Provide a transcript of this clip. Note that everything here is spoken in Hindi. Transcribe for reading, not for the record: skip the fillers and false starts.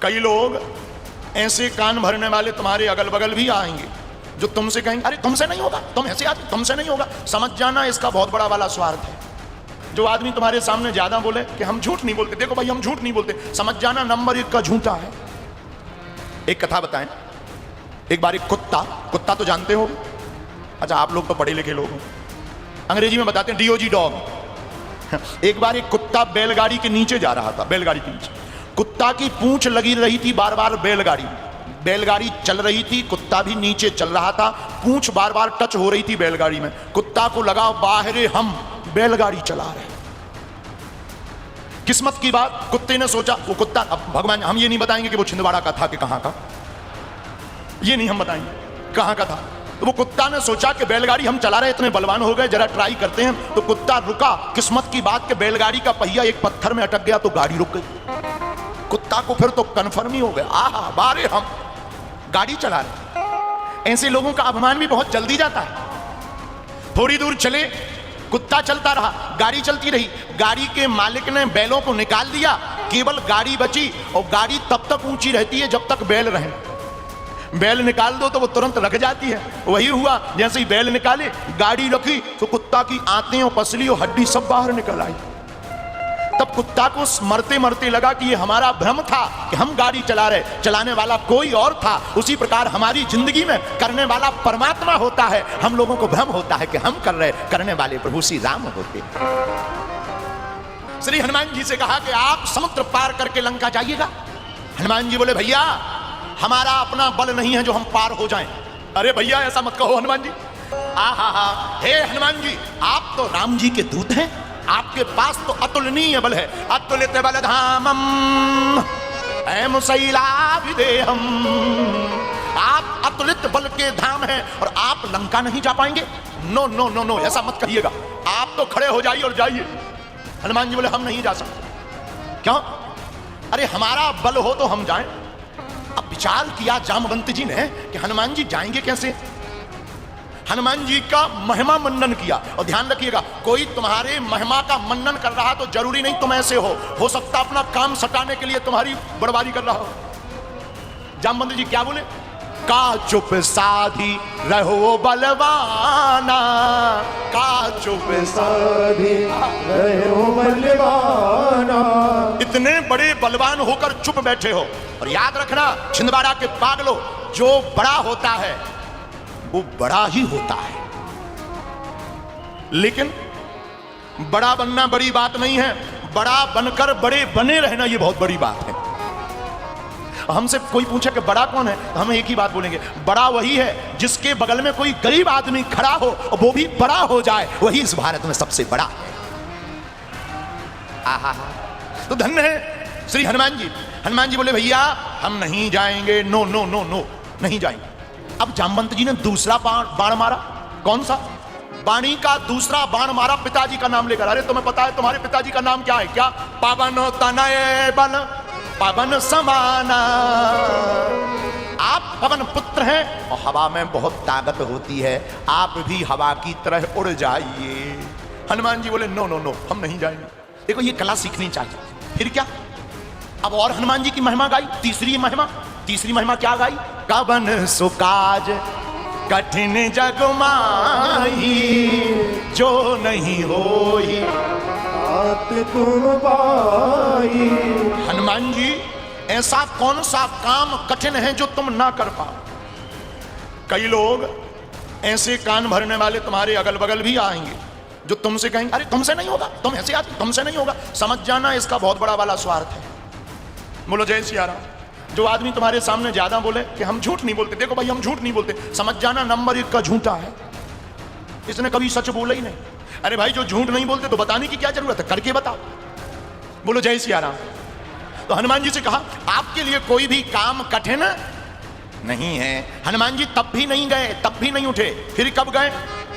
कई लोग ऐसे कान भरने वाले तुम्हारे अगल बगल भी आएंगे जो तुमसे कहेंगे अरे तुमसे नहीं होगा, तुम ऐसे आदमी, तुमसे नहीं होगा। समझ जाना इसका बहुत बड़ा वाला स्वार्थ है। जो आदमी तुम्हारे सामने ज्यादा बोले कि हम झूठ नहीं बोलते, देखो भाई हम झूठ नहीं बोलते, समझ जाना नंबर 1 का झूठा है। एक कथा बताएं। एक बार एक कुत्ता तो जानते हो, अच्छा आप लोग तो पढ़े लिखे लोग हो, अंग्रेजी में बताते हैं डीओजी डॉग। एक बार एक कुत्ता बैलगाड़ी के नीचे जा रहा था, बैलगाड़ी के नीचे कुत्ता की पूंछ लगी रही थी बार बार बैलगाड़ी चल रही थी, कुत्ता भी नीचे चल रहा था, पूंछ बार बार टच हो रही थी बैलगाड़ी में। कुत्ता को लगा बाहरे हम बैलगाड़ी चला रहे। किस्मत की बात, कुत्ते ने सोचा, वो कुत्ता, अब भगवान हम ये नहीं बताएंगे कि वो छिंदवाड़ा का था कि कहां का, ये नहीं हम बताएंगे कहां का था। तो वो कुत्ता ने सोचा कि बैलगाड़ी हम चला रहे, इतने बलवान हो गए, जरा ट्राई करते हैं। तो कुत्ता रुका। किस्मत की बात कि बैलगाड़ी का पहिया एक पत्थर में अटक गया तो गाड़ी रुक गई। कुत्ता को फिर तो कन्फर्म ही हो गया, आहा बारे हम गाड़ी चला रहे। ऐसे लोगों का अपमान भी बहुत जल्दी जाता है। थोड़ी दूर चले, कुत्ता चलता रहा, गाड़ी चलती रही। गाड़ी के मालिक ने बैलों को निकाल दिया, केवल गाड़ी बची, और गाड़ी तब तक ऊंची रहती है जब तक बैल रहे। बैल निकाल दो तो वो तुरंत रख जाती है। वही हुआ, जैसे ही बैल निकाले, गाड़ी रखी तो कुत्ता की आंतें और पसली और हड्डी सब बाहर निकल आई। तब कुत्ता को मरते मरते लगा कि ये हमारा भ्रम था कि हम गाड़ी चला रहे, चलाने वाला कोई और था। उसी प्रकार हमारी जिंदगी में करने वाला परमात्मा होता है, हम लोगों को भ्रम होता है कि हम कर रहे, करने वाले प्रभु श्री राम होते। श्री हनुमान जी से कहा कि आप समुद्र पार करके लंका जाइएगा। हनुमान जी बोले भैया हमारा अपना बल नहीं है जो हम पार हो जाएं। अरे भैया ऐसा मत कहो हनुमान जी। आहा, हे हनुमान जी, आप तो राम जी के दूत हैं, आपके पास तो अतुलनीय बल है। अतुलित बल धामम ऐम शैलाभिदेहम, आप अतुलित बल के धाम हैं और आप लंका नहीं जा पाएंगे। नो नो नो नो, ऐसा मत कहिएगा, आप तो खड़े हो जाइए और जाइए। हनुमान जी बोले हम नहीं जा सकते। क्यों? अरे हमारा बल हो तो हम जाएं। अब विचार किया जामवंत जी ने कि हनुमान जी जाएंगे कैसे। हनुमान जी का महिमा मनन किया। और ध्यान रखिएगा, कोई तुम्हारे महिमा का मनन कर रहा तो जरूरी नहीं तुम ऐसे हो सकता अपना काम सटाने के लिए तुम्हारी बड़बारी कर रहा हो। जामवंत जी क्या बोले? का चुप साधी रहो बलवाना, का चुप साधी रहो बलवाना। इतने बड़े बलवान होकर चुप बैठे हो। और याद रखना छिंदवाड़ा के पागलों, जो बड़ा होता है वो बड़ा ही होता है, लेकिन बड़ा बनना बड़ी बात नहीं है, बड़ा बनकर बड़े बने रहना ये बहुत बड़ी बात है। हमसे कोई पूछे कि बड़ा कौन है, तो हम एक ही बात बोलेंगे, बड़ा वही है जिसके बगल में कोई गरीब आदमी खड़ा हो और वो भी बड़ा हो जाए, वही इस भारत में सबसे बड़ा है। आहा, तो धन्य है श्री हनुमान जी। हनुमान जी बोले भैया हम नहीं जाएंगे, नो नो नो नो, नहीं जाएंगे। अब जामवंत जी ने दूसरा बाण मारा। कौन सा? वाणी का दूसरा बाण मारा पिताजी का नाम लेकर। अरे तुम्हें पता है तुम्हारे पिताजी का नाम क्या है? क्या? पवन तनय बल पवन समाना। आप पवन पुत्र हैं और हवा में बहुत ताकत होती है, आप भी हवा की तरह उड़ जाइए। हनुमान जी बोले नो नो नो, हम नहीं जाएंगे। देखो ये कला सीखनी चाहिए। फिर क्या? अब और हनुमान जी की महिमा गाई। तीसरी महिमा क्या गाई? कवन सुकाज कठिन जग माही, जो नहीं होई बात तुम पाई। हनुमान जी ऐसा कौन सा काम कठिन है जो तुम ना कर पाओ? कई लोग ऐसे कान भरने वाले तुम्हारे अगल बगल भी आएंगे जो तुमसे कहेंगे अरे तुमसे नहीं होगा, तुम ऐसे आदमी, तुमसे नहीं होगा। समझ जाना इसका बहुत बड़ा वाला स्वार्थ है। बोलो जय सिया राम। जो आदमी तुम्हारे सामने ज्यादा बोले कि हम झूठ नहीं बोलते, देखो भाई हम झूठ नहीं बोलते, समझ जाना नंबर 1 का झूठा है। इसने कभी सच बोला ही नहीं। अरे भाई जो झूठ नहीं बोलते तो बताने की क्या जरूरत है, करके बताओ। बोलो जय सिया राम। तो हनुमान जी से कहा आपके लिए कोई भी काम कठिन नहीं है। हनुमान जी तब भी नहीं गए, तब भी नहीं उठे। फिर कब गए?